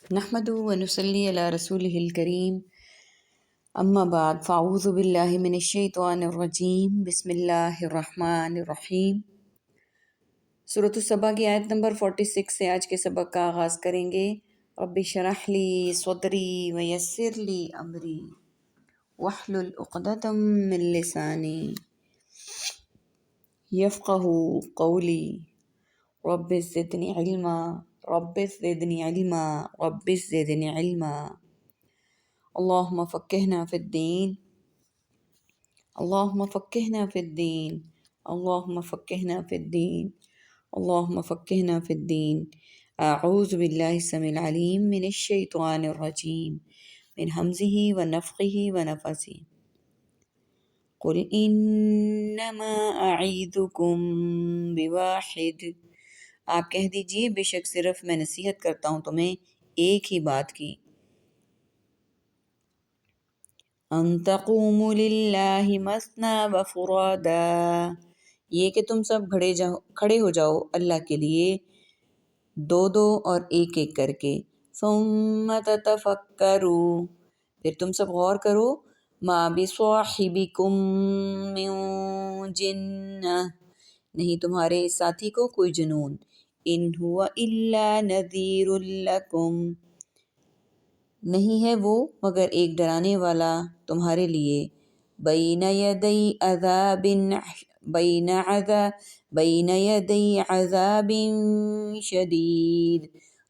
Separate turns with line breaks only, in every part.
نحمده ونصلي على رسوله الكريم اما بعد فاعوذ باللہ من الشیطان الرجیم بسم اللہ الرحمن الرحیم۔ سورۃ السبا کی آیت نمبر 46 سے آج کے سبق کا آغاز کریں گے۔ رب اشرح لی صدری ویسر لی امری واحلل عقدۃ من لسانی یفقہوا قولی رب زدنی علما رب زدنی علما رب زدنی علما۔ اللہم فقہنا فی الدین اللہم فقہنا فی الدین اللہم فقہنا فی الدین اللہم فقہنا فی الدین۔ اعوذ باللہ السمیع العلیم من الشیطان الرجیم من ہمزہ ونفخہ ونفثہ۔ قل انما اعیذکم بواحد، آپ کہہ دیجئے بے شک صرف میں نصیحت کرتا ہوں تمہیں ایک ہی بات کی، ان تقوموا للہ مثنی وفرادا، یہ کہ تم سب کھڑے ہو جاؤ اللہ کے لیے دو دو اور ایک ایک کر کے، ثم تتفکروا، پھر تم سب غور کرو، ما بصاحبکم من جنہ، نہیں تمہارے اس ساتھی کو کوئی جنون، ان ہوا الا نذیر لکم، نہیں ہے وہ مگر ایک ڈرانے والا تمہارے لیے، بین یدی عذاب شدید،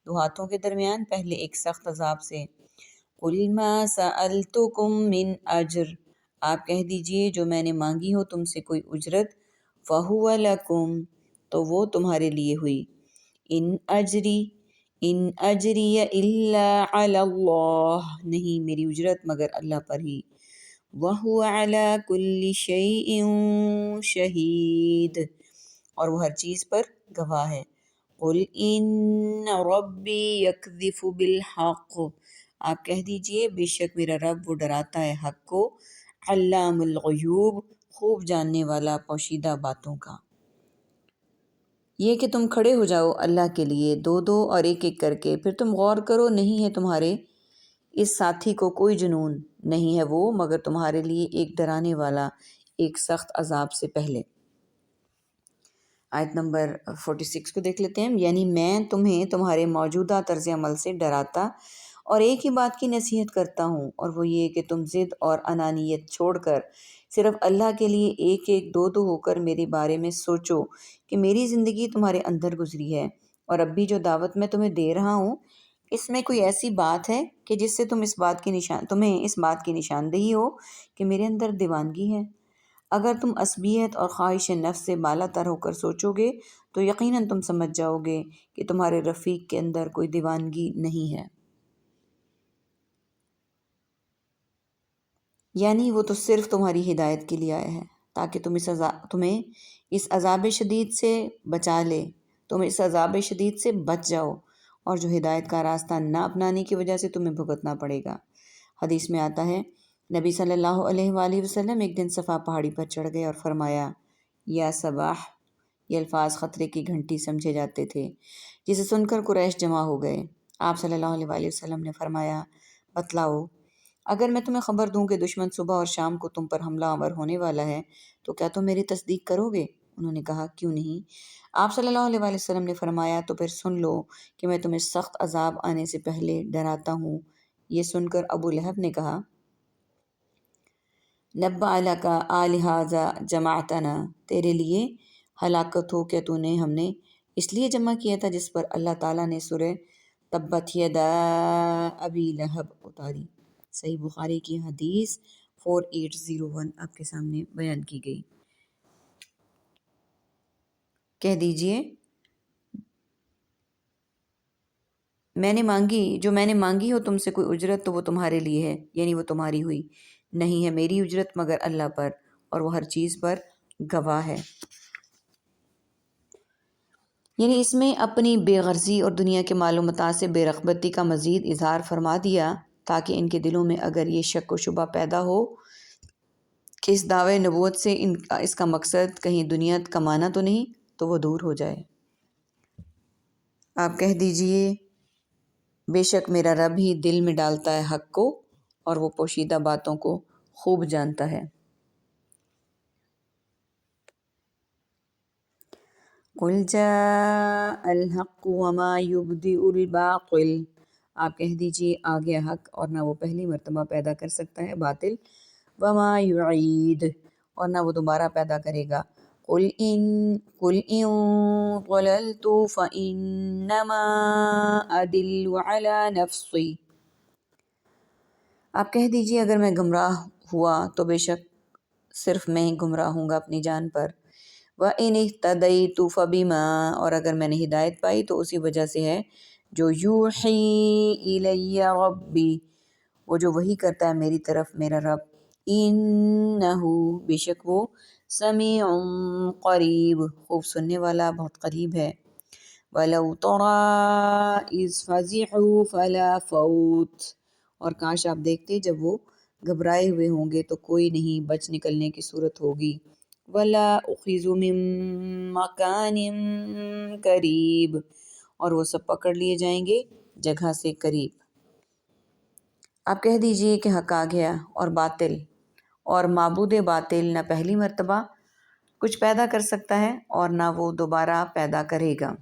دو ہاتھوں کے درمیان پہلے ایک سخت عذاب سے۔ قل ما سألتکم من اجر، آپ کہہ دیجئے جو میں نے مانگی ہو تم سے کوئی اجرت، فہو لکم، تو وہ تمہارے لیے ہوئی، ان اجری الا علی اللہ، نہیں میری اجرت مگر اللہ پر ہی، وہو علی کل شیء شہید، اور وہ ہر چیز پر گواہ ہے۔ قل ان ربی یقذف بالحق، آپ کہہ دیجئے بے شک میرا رب وہ ڈراتا ہے حق کو، علام الغیوب، خوب جاننے والا پوشیدہ باتوں کا۔ یہ کہ تم کھڑے ہو جاؤ اللہ کے لیے دو دو اور ایک ایک کر کے، پھر تم غور کرو، نہیں ہے تمہارے اس ساتھی کو کوئی جنون، نہیں ہے وہ مگر تمہارے لیے ایک ڈرانے والا ایک سخت عذاب سے پہلے۔ آیت نمبر 46 کو دیکھ لیتے ہیں۔ یعنی میں تمہیں تمہارے موجودہ طرز عمل سے ڈراتا اور ایک ہی بات کی نصیحت کرتا ہوں، اور وہ یہ کہ تم ضد اور انانیت چھوڑ کر صرف اللہ کے لیے ایک ایک دو دو ہو کر میرے بارے میں سوچو کہ میری زندگی تمہارے اندر گزری ہے، اور اب بھی جو دعوت میں تمہیں دے رہا ہوں اس میں کوئی ایسی بات ہے کہ جس سے تمہیں اس بات کی نشاندہی ہو کہ میرے اندر دیوانگی ہے۔ اگر تم عصبیت اور خواہش نفس سے بالا تر ہو کر سوچو گے تو یقیناً تم سمجھ جاؤ گے کہ تمہارے رفیق کے اندر کوئی دیوانگی نہیں ہے، یعنی وہ تو صرف تمہاری ہدایت کے لیے آیا ہے تاکہ تمہیں اس عذاب شدید سے بچا لے، تم اس عذاب شدید سے بچ جاؤ، اور جو ہدایت کا راستہ نہ اپنانے کی وجہ سے تمہیں بھگتنا پڑے گا۔ حدیث میں آتا ہے نبی صلی اللہ علیہ وآلہ وسلم ایک دن صفا پہاڑی پر چڑھ گئے اور فرمایا، یا صباح، یہ الفاظ خطرے کی گھنٹی سمجھے جاتے تھے، جسے سن کر قریش جمع ہو گئے۔ آپ صلی اللہ علیہ وآلہ وسلم نے فرمایا، بتلاؤ اگر میں تمہیں خبر دوں کہ دشمن صبح اور شام کو تم پر حملہ آور ہونے والا ہے تو کیا تم میری تصدیق کرو گے؟ انہوں نے کہا کیوں نہیں؟ آپ صلی اللہ علیہ وآلہ وسلم نے فرمایا، تو پھر سن لو کہ میں تمہیں سخت عذاب آنے سے پہلے ڈراتا ہوں۔ یہ سن کر ابو لہب نے کہا، نبأ لک آلہذا جمعتنا، تیرے لیے ہلاکت ہو، کیا تو نے ہم نے اس لیے جمع کیا تھا جس پر اللہ تعالیٰ نے سورہ تبت یدا ابی لہب اتاری۔ صحیح بخاری کی حدیث 4801 آپ کے سامنے بیان کی گئی۔ کہہ دیجئے جو میں نے مانگی ہو تم سے کوئی اجرت تو وہ تمہارے لیے ہے، یعنی وہ تمہاری ہوئی، نہیں ہے میری اجرت مگر اللہ پر، اور وہ ہر چیز پر گواہ ہے۔ یعنی اس میں اپنی بے غرضی اور دنیا کے مال و متاع سے بے رغبتی کا مزید اظہار فرما دیا تاکہ ان کے دلوں میں اگر یہ شک و شبہ پیدا ہو کہ اس دعوے نبوت سے اس کا مقصد کہیں دنیا کمانا تو نہیں، تو وہ دور ہو جائے۔ آپ کہہ دیجئے بے شک میرا رب ہی دل میں ڈالتا ہے حق کو اور وہ پوشیدہ باتوں کو خوب جانتا ہے۔ قل جاء الحق وما يبدئ الباطل، آپ کہہ دیجئے آ گیا حق اور نہ وہ پہلی مرتبہ پیدا کر سکتا ہے باطل، وما يعید اور نہ وہ دوبارہ پیدا کرے گا۔ قل ان ضللت فانما ادل على نفسی، آپ کہہ دیجئے اگر میں گمراہ ہوا تو بے شک صرف میں ہی گمراہ ہوں گا اپنی جان پر۔ وَإِنِ اهْتَدَيْتُ فَبِمَا، اور اگر میں نے ہدایت پائی تو اسی وجہ سے ہے جو یوحی الی ربی، وہ جو وحی کرتا ہے میری طرف میرا رب، انہو بے شک وہ سمیع قریب خوب سننے والا بہت قریب ہے۔ وَلَوْ تَرَىٰ إِذْ فَزِعُوا فَلَا فَوْتَ، اور کاش آپ دیکھتے جب وہ گھبرائے ہوئے ہوں گے تو کوئی نہیں بچ نکلنے کی صورت ہوگی۔ وَلَا أُخِذُوا مِن مَّكَانٍ قَرِيبٍ، اور وہ سب پکڑ لیے جائیں گے جگہ سے قریب۔ آپ کہہ دیجئے کہ حق آ گیا اور باطل، اور معبود باطل نہ پہلی مرتبہ کچھ پیدا کر سکتا ہے اور نہ وہ دوبارہ پیدا کرے گا۔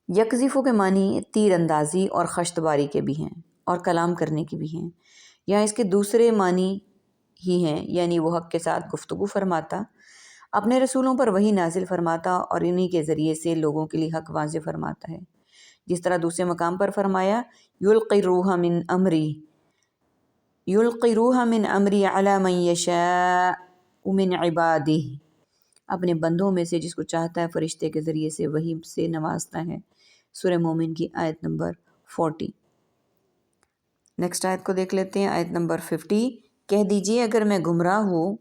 یکذفو کے معنی تیر اندازی اور خشت باری کے بھی ہیں اور کلام کرنے کے بھی ہیں، یا اس کے دوسرے معنی ہی ہیں، یعنی وہ حق کے ساتھ گفتگو فرماتا، اپنے رسولوں پر وحی نازل فرماتا اور انہی کے ذریعے سے لوگوں کے لیے حق واضح فرماتا ہے، جس طرح دوسرے مقام پر فرمایا یلقی الروح من امری علی من یشاء من عبادہ، اپنے بندوں میں سے جس کو چاہتا ہے فرشتے کے ذریعے سے وحی سے نوازتا ہے۔ سورہ مومن کی آیت نمبر 40۔ نیکسٹ آیت کو دیکھ لیتے ہیں، آیت نمبر 50۔ کہہ دیجئے اگر میں گمراہ ہوں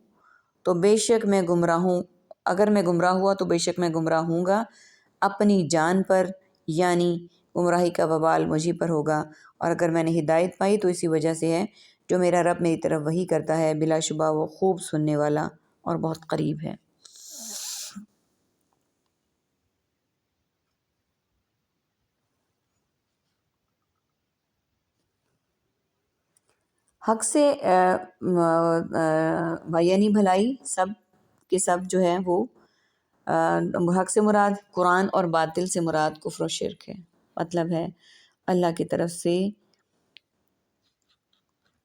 تو بے شک میں گمراہ ہوں، اگر میں گمراہ ہوا تو بے شک میں گمراہ ہوں گا اپنی جان پر، یعنی گمراہی کا وبال مجھے پر ہوگا، اور اگر میں نے ہدایت پائی تو اسی وجہ سے ہے جو میرا رب میری طرف وحی کرتا ہے، بلا شبہ وہ خوب سننے والا اور بہت قریب ہے۔ حق سے یعنی بھلائی سب کے سب جو ہے وہ حق سے مراد قرآن اور باطل سے مراد کفر و شرک ہے، مطلب ہے اللہ کی طرف سے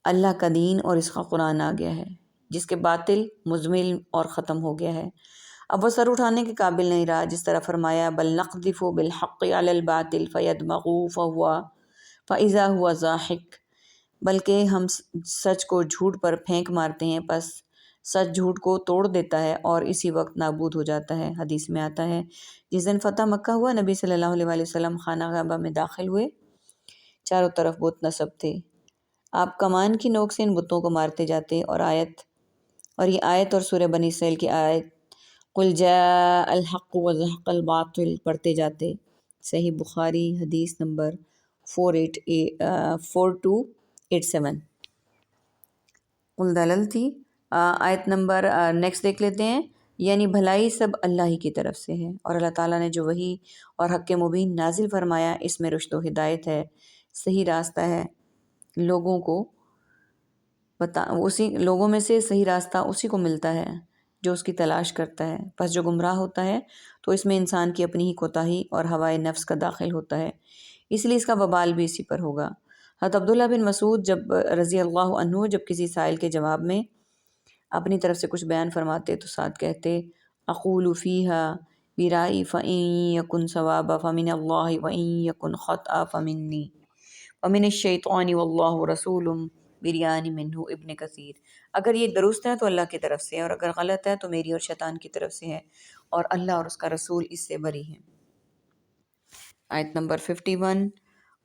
اللہ کا دین اور اس کا قرآن آ گیا ہے جس کے باطل مزمل اور ختم ہو گیا ہے، اب وہ سر اٹھانے کے قابل نہیں رہا، جس طرح فرمایا بل نقذف بالحق علی الباطل فیدمغه فاذا هو زاحق، بلکہ ہم سچ کو جھوٹ پر پھینک مارتے ہیں پس سچ جھوٹ کو توڑ دیتا ہے اور اسی وقت نابود ہو جاتا ہے۔ حدیث میں آتا ہے جس دن فتح مکہ ہوا نبی صلی اللہ علیہ وآلہ وسلم خانہ کعبہ میں داخل ہوئے، چاروں طرف بت نصب تھے، آپ کمان کی نوک سے ان بتوں کو مارتے جاتے اور یہ آیت اور سورہ بنی اسرائیل کی آیت قل جاء الحق وزهق الباطل پڑھتے جاتے۔ صحیح بخاری حدیث نمبر 4287۔ قل دلل تھی آیت نمبر نیکسٹ دیکھ لیتے ہیں، یعنی بھلائی سب اللہ ہی کی طرف سے ہے، اور اللہ تعالیٰ نے جو وحی اور حق مبین نازل فرمایا اس میں رشد و ہدایت ہے، صحیح راستہ ہے، لوگوں میں سے صحیح راستہ اسی کو ملتا ہے جو اس کی تلاش کرتا ہے، پس جو گمراہ ہوتا ہے تو اس میں انسان کی اپنی ہی کوتاہی اور ہوائے نفس کا داخل ہوتا ہے، اس لیے اس کا وبال بھی اسی پر ہوگا۔ حضرت عبداللہ بن مسعود رضی اللہ عنہ جب کسی سائل کے جواب میں اپنی طرف سے کچھ بیان فرماتے تو ساتھ کہتے اقول فیہا برائی فإن یکن ثوابا فمن اللہ وإن یکن خطأ فمنی ومن الشیطان واللہ رسول بریان منہ۔ ابن کثیر، اگر یہ درست ہے تو اللہ کی طرف سے، اور اگر غلط ہے تو میری اور شیطان کی طرف سے ہے، اور اللہ اور اس کا رسول اس سے بری ہیں۔ آیت نمبر 51۔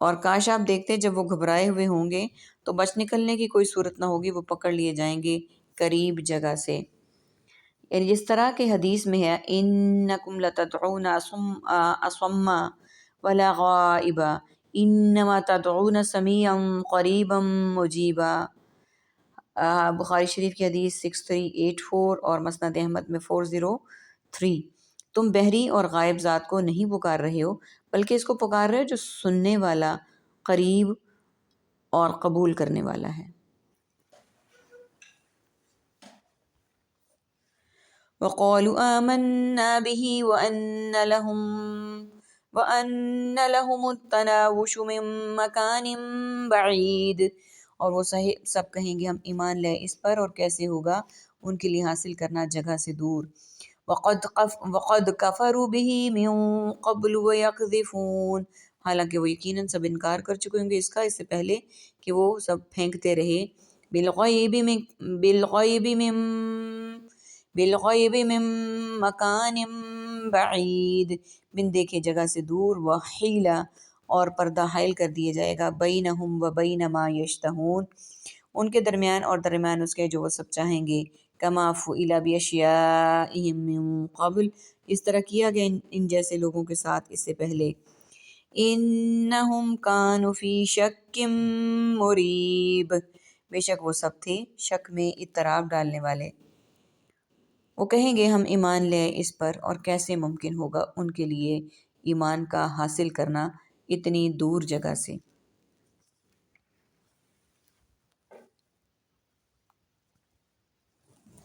اور کاش آپ دیکھتے جب وہ گھبرائے ہوئے ہوں گے تو بچ نکلنے کی کوئی صورت نہ ہوگی، وہ پکڑ لیے جائیں گے قریب جگہ سے، یعنی جس طرح کہ حدیث میں ہے انکم لتدعون اصما ولا غائبا انما تدعون سمیعا قریبا مجیبا، بخاری شریف کی حدیث 6384 اور مسند احمد میں 403۔ تم بحری اور غائب ذات کو نہیں پکار رہے ہو بلکہ اس کو پکار رہے جو سننے والا، قریب اور قبول کرنے والا ہے۔ وَقَالُوا آمَنَّا بِهِ وَأَنَّ لَهُمُ التَّنَاوُشُ مِن مَّكَانٍ بَعِيدٍ، اور وہ سب کہیں گے ہم ایمان لے اس پر، اور کیسے ہوگا ان کے لیے حاصل کرنا جگہ سے دور۔ وَقَدْ كَفَرُوا بِهِ مِن قَبْلُ وَيَقْذِفُونَ، حالانکہ وہ یقیناً سب انکار کر چکے ہوں گے اس کا، اس سے پہلے کہ وہ سب پھینکتے رہے بالغیب من مکان بعید، بن دیکھے جگہ سے دور، وحیلا، اور پردہ حائل کر دیا جائے گا، بینہم و بین ما یشتہون، ان کے درمیان اور درمیان اس کے جو وہ سب چاہیں گے، کما فعل بیاشیائہم من قبل، اس طرح کیا گیا ان جیسے لوگوں کے ساتھ اس سے پہلے۔ انہم کانوا فی شک مریب، بے شک وہ سب تھے شک میں اضطراب ڈالنے والے۔ وہ کہیں گے ہم ایمان لے اس پر، اور کیسے ممکن ہوگا ان کے لیے ایمان کا حاصل کرنا اتنی دور جگہ سے۔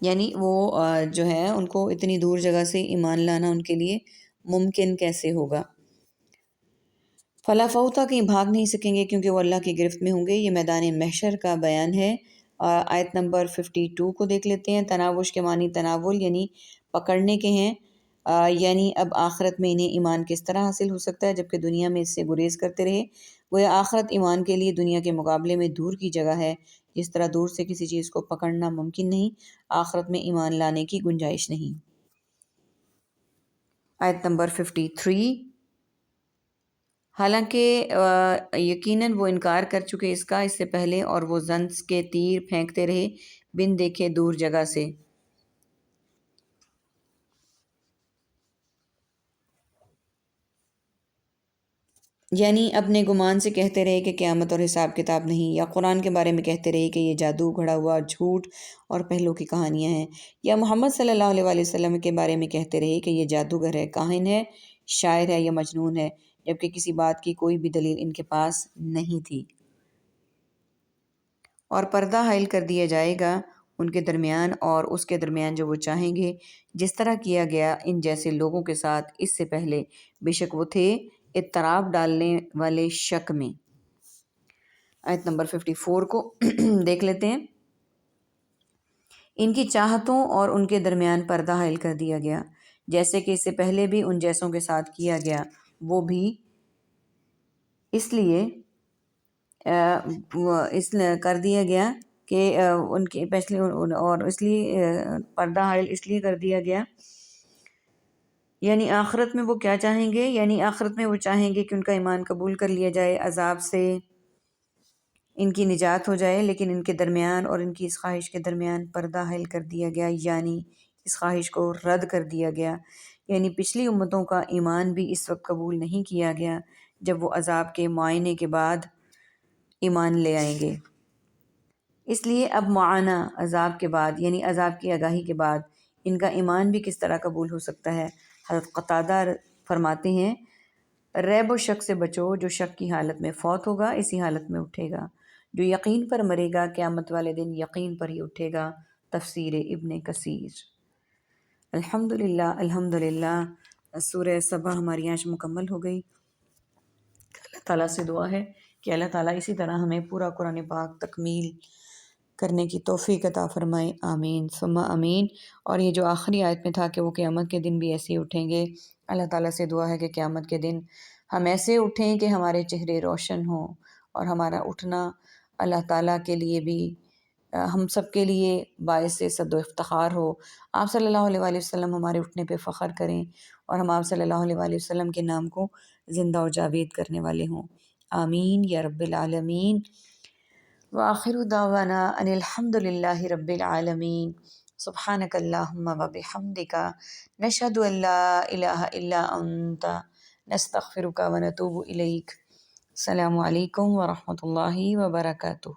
یعنی وہ جو ہے ان کو اتنی دور جگہ سے ایمان لانا ان کے لیے ممکن کیسے ہوگا۔ فلا فوتا، کہیں بھاگ نہیں سکیں گے کیونکہ وہ اللہ کی گرفت میں ہوں گے۔ یہ میدان محشر کا بیان ہے۔ آیت نمبر 52 کو دیکھ لیتے ہیں۔ تناوش کے معنی تناول یعنی پکڑنے کے ہیں، یعنی اب آخرت میں انہیں ایمان کس طرح حاصل ہو سکتا ہے جبکہ دنیا میں اس سے گریز کرتے رہے۔ گویا آخرت ایمان کے لیے دنیا کے مقابلے میں دور کی جگہ ہے، جس طرح دور سے کسی چیز کو پکڑنا ممکن نہیں، آخرت میں ایمان لانے کی گنجائش نہیں۔ آیت نمبر 53، حالانکہ یقیناً وہ انکار کر چکے اس کا اس سے پہلے، اور وہ زنس کے تیر پھینکتے رہے بن دیکھے دور جگہ سے۔ یعنی اپنے گمان سے کہتے رہے کہ قیامت اور حساب کتاب نہیں، یا قرآن کے بارے میں کہتے رہے کہ یہ جادو، گھڑا ہوا جھوٹ اور پہلو کی کہانیاں ہیں، یا محمد صلی اللہ علیہ وآلہ وسلم کے بارے میں کہتے رہے کہ یہ جادوگر ہے، کاہن ہے، شاعر ہے یا مجنون ہے، جبکہ کسی بات کی کوئی بھی دلیل ان کے پاس نہیں تھی۔ اور پردہ حائل کر دیا جائے گا ان کے درمیان اور اس کے درمیان جو وہ چاہیں گے، جس طرح کیا گیا ان جیسے لوگوں کے ساتھ اس سے پہلے، بے شک وہ تھے اضطراب ڈالنے والے شک میں۔ آیت نمبر 54 کو دیکھ لیتے ہیں۔ ان کی چاہتوں اور ان کے درمیان پردہ حائل کر دیا گیا، جیسے کہ اس سے پہلے بھی ان جیسوں کے ساتھ کیا گیا، وہ بھی اس لیے کر دیا گیا کہ ان کے پچھلے، اور اس لیے پردہ حائل اس لیے کر دیا گیا، یعنی آخرت میں وہ کیا چاہیں گے، یعنی آخرت میں وہ چاہیں گے کہ ان کا ایمان قبول کر لیا جائے، عذاب سے ان کی نجات ہو جائے، لیکن ان کے درمیان اور ان کی اس خواہش کے درمیان پردہ حائل کر دیا گیا، یعنی اس خواہش کو رد کر دیا گیا، یعنی پچھلی امتوں کا ایمان بھی اس وقت قبول نہیں کیا گیا جب وہ عذاب کے معائنے کے بعد ایمان لے آئیں گے۔ اس لیے اب معانہ عذاب کے بعد، یعنی عذاب کی آگاہی کے بعد ان کا ایمان بھی کس طرح قبول ہو سکتا ہے۔ حضرت قتادہ فرماتے ہیں، ریب و شک سے بچو، جو شک کی حالت میں فوت ہوگا اسی حالت میں اٹھے گا، جو یقین پر مرے گا قیامت والے دن یقین پر ہی اٹھے گا۔ تفسیر ابن کثیر۔ الحمدللہ سورہ سبا ہماری آج مکمل ہو گئی۔ اللہ تعالیٰ سے دعا ہے کہ اللہ تعالیٰ اسی طرح ہمیں پورا قرآن پاک تکمیل کرنے کی توفیق عطا فرمائے، آمین ثم آمین۔ اور یہ جو آخری آیت میں تھا کہ وہ قیامت کے دن بھی ایسے ہی اٹھیں گے، اللہ تعالیٰ سے دعا ہے کہ قیامت کے دن ہم ایسے اٹھیں کہ ہمارے چہرے روشن ہوں، اور ہمارا اٹھنا اللہ تعالیٰ کے لیے بھی ہم سب کے لیے باعث صد و افتخار ہو۔ آپ صلی اللہ علیہ وآلہ وسلم ہمارے اٹھنے پہ فخر کریں، اور ہم آپ صلی اللہ علیہ وآلہ وسلم کے نام کو زندہ و جاوید کرنے والے ہوں، آمین یا رب العالمین۔ وآخر دعوانا ان الحمد للہ رب العالمین۔ سبحانک اللہم و بحمدک، نشہد ان لا الہ الا انت، نستغفرک و نتوب الیک۔ السلام علیکم ورحمۃ اللہ وبرکاتہ۔